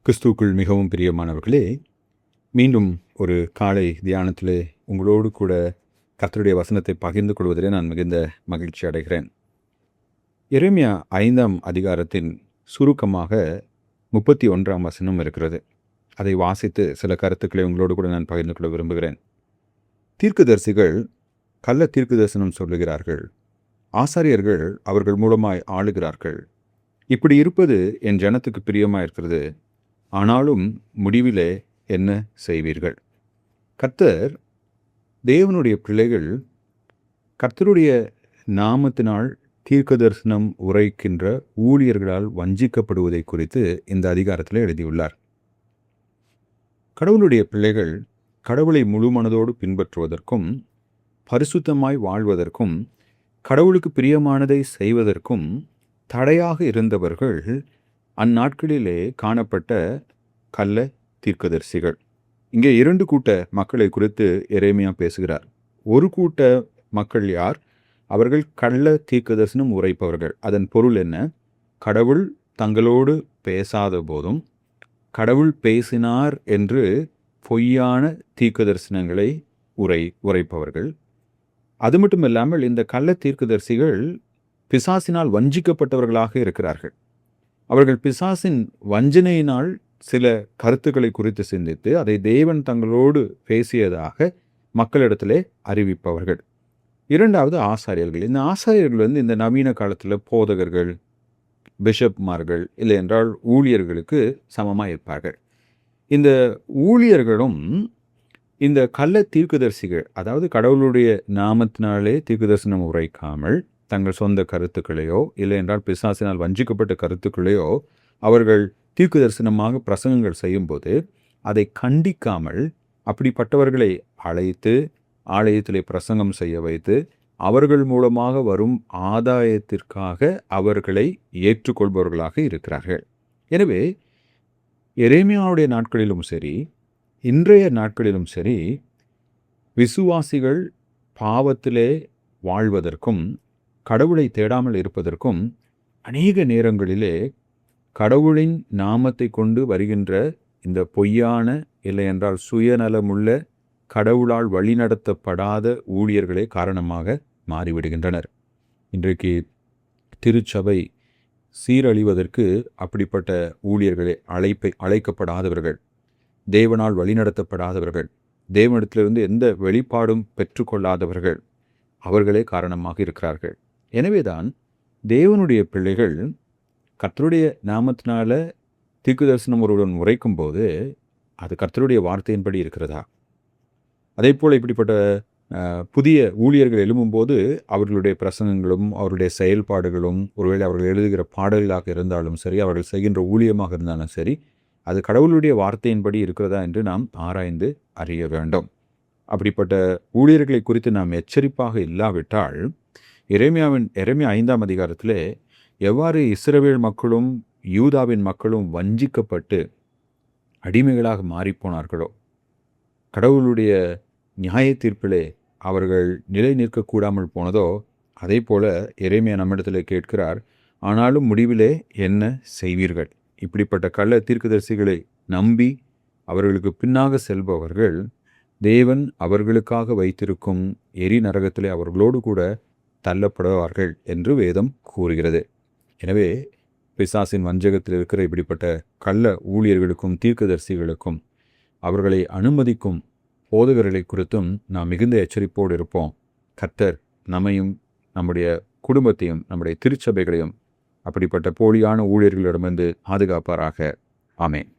கிறிஸ்துவுக்குள் மிகவும் பிரியமானவர்களே, மீண்டும் ஒரு காலை தியானத்திலே உங்களோடு கூட கர்த்தருடைய வசனத்தை பகிர்ந்து கொள்வதிலே நான் மிகுந்த மகிழ்ச்சி அடைகிறேன். எரேமியா 5ஆம் அதிகாரத்தின் சுருக்கமாக 31ஆம் வசனம் இருக்கிறது. அதை வாசித்து சில கருத்துக்களை உங்களோடு கூட நான் பகிர்ந்து கொள்ள விரும்புகிறேன். தீர்க்கதரிசிகள் கள்ள தீர்க்க தரிசனம் சொல்லுகிறார்கள், ஆசாரியர்கள் அவர்கள் மூலமாய் ஆளுகிறார்கள். இப்படி இருப்பது என் ஜனத்துக்கு பிரியமாக இருக்கிறது, ஆனாலும் முடிவிலே என்ன செய்வீர்கள்? கர்த்தர் தேவனுடைய பிள்ளைகள் கர்த்தருடைய நாமத்தினால் தீர்க்க தரிசனம் உரைக்கின்ற ஊழியர்களால் வஞ்சிக்கப்படுவதை குறித்து இந்த அதிகாரத்தில் எழுதியுள்ளார். கடவுளுடைய பிள்ளைகள் கடவுளை முழு மனதோடு பின்பற்றுவதற்கும் பரிசுத்தமாய் வாழ்வதற்கும் கடவுளுக்கு பிரியமானதை செய்வதற்கும் தடையாக இருந்தவர்கள் அந்நாட்களிலே காணப்பட்ட கள்ள தீர்க்கதரிசிகள். இங்கே 2 கூட்ட மக்களை குறித்து எரேமியா பேசுகிறார். ஒரு கூட்ட மக்கள் யார்? அவர்கள் கள்ள தீர்க்கதரிசனம் உரைப்பவர்கள். அதன் பொருள் என்ன? கடவுள் தங்களோடு பேசாத போதும் கடவுள் பேசினார் என்று பொய்யான தீர்க்கதரிசனங்களை உரைப்பவர்கள். அது மட்டும் இல்லாமல் இந்த கள்ள தீர்க்கதரிசிகள் பிசாசினால் வஞ்சிக்கப்பட்டவர்களாக இருக்கிறார்கள். அவர்கள் பிசாசின் வஞ்சனையினால் சில கருத்துக்களை குறித்து சிந்தித்து அதை தேவன் தங்களோடு பேசியதாக மக்களிடத்திலே அறிவிப்பவர்கள். 2வது ஆசாரியர்கள். இந்த ஆசாரியர்கள் இந்த நவீன காலத்தில் போதகர்கள், பிஷப்மார்கள், இல்லை என்றால் ஊழியர்களுக்கு சமமாக இருப்பார்கள். இந்த ஊழியர்களும் இந்த கள்ள தீர்க்கதரிசிகள், அதாவது கடவுளுடைய நாமத்தினாலே தீர்க்கதரிசனம் உரைக்காமல் தங்கள் சொந்த கருத்துக்களையோ இல்லை என்றால் பிசாசினால் வஞ்சிக்கப்பட்ட கருத்துக்களையோ அவர்கள் தீர்க்க தரிசனமாக பிரசங்கங்கள் செய்யும்போது அதை கண்டிக்காமல் அப்படிப்பட்டவர்களை அழைத்து ஆலயத்திலே பிரசங்கம் செய்ய வைத்து அவர்கள் மூலமாக வரும் ஆதாயத்திற்காக அவர்களை ஏற்றுக்கொள்பவர்களாக இருக்கிறார்கள். எனவே எரேமியாவுடைய நாட்களிலும் சரி, இன்றைய நாட்களிலும் சரி, விசுவாசிகள் பாவத்திலே வாழ்வதற்கும் கடவுளை தேடாமல் இருப்பதற்கும் அநேக நேரங்களிலே கடவுளின் நாமத்தை கொண்டு வருகின்ற இந்த பொய்யான, இல்லை என்றால் சுயநலமுள்ள, கடவுளால் வழிநடத்தப்படாத ஊழியர்களே காரணமாக மாறிவிடுகின்றனர். இன்றைக்கு திருச்சபை சீரழிவதற்கு அப்படிப்பட்ட ஊழியர்களே அழைக்கப்படாதவர்கள், தேவனால் வழிநடத்தப்படாதவர்கள், தேவனிடத்திலிருந்து எந்த வெளிப்பாடும் பெற்றுக்கொள்ளாதவர்கள், அவர்களே காரணமாக இருக்கிறார்கள். எனவேதான் தேவனுடைய பிள்ளைகள் கர்த்தருடைய நாமத்தினால தீர்க்க தரிசனம் ஒருவன் உரைக்கும் போது அது கர்த்தருடைய வார்த்தையின்படி இருக்கிறதா? அதே போல் இப்படிப்பட்ட புதிய ஊழியர்கள் எழும்பும்போது அவர்களுடைய பிரசங்கங்களும் அவருடைய செயல்பாடுகளும், ஒருவேளை அவர்கள் எழுதுகிற பாடல்களாக இருந்தாலும் சரி, அவர்கள் செய்கின்ற ஊழியமாக இருந்தாலும் சரி, அது கடவுளுடைய வார்த்தையின்படி இருக்கிறதா என்று நாம் ஆராய்ந்து அறிய வேண்டும். அப்படிப்பட்ட ஊழியர்களை குறித்து நாம் எச்சரிப்பாக இல்லாவிட்டால் எரேமியா 5ஆம் அதிகாரத்திலே எவ்வாறு இஸ்ரவேல் மக்களும் யூதாவின் மக்களும் வஞ்சிக்கப்பட்டு அடிமைகளாக மாறிப்போனார்களோ, கடவுளுடைய நியாய தீர்ப்பிலே அவர்கள் நிலை நிற்கக்கூடாமல் போனதோ, அதே போல எரேமியா நம்மிடத்தில் கேட்கிறார், ஆனாலும் முடிவிலே என்ன செய்வீர்கள்? இப்படிப்பட்ட கள்ள தீர்க்கதரிசிகளை நம்பி அவர்களுக்கு பின்னாக செல்பவர்கள் தேவன் அவர்களுக்காக வைத்திருக்கும் எரி நரகத்திலே அவர்களோடு கூட தள்ளப்படுவார்கள் என்று வேதம் கூறுகிறது. எனவே பிசாசின் வஞ்சகத்தில் இருக்கிற இப்படிப்பட்ட கள்ள ஊழியர்களுக்கும் தீர்க்கதரிசிகளுக்கும் அவர்களை அனுமதிக்கும் போதகர்களை குறித்தும் நாம் மிகுந்த எச்சரிப்போடு இருப்போம். கர்த்தர் நம்மையும் நம்முடைய குடும்பத்தையும் நம்முடைய திருச்சபைகளையும் அப்படிப்பட்ட போலியான ஊழியர்களிடமிருந்து பாதுகாப்பாராக. ஆமென்.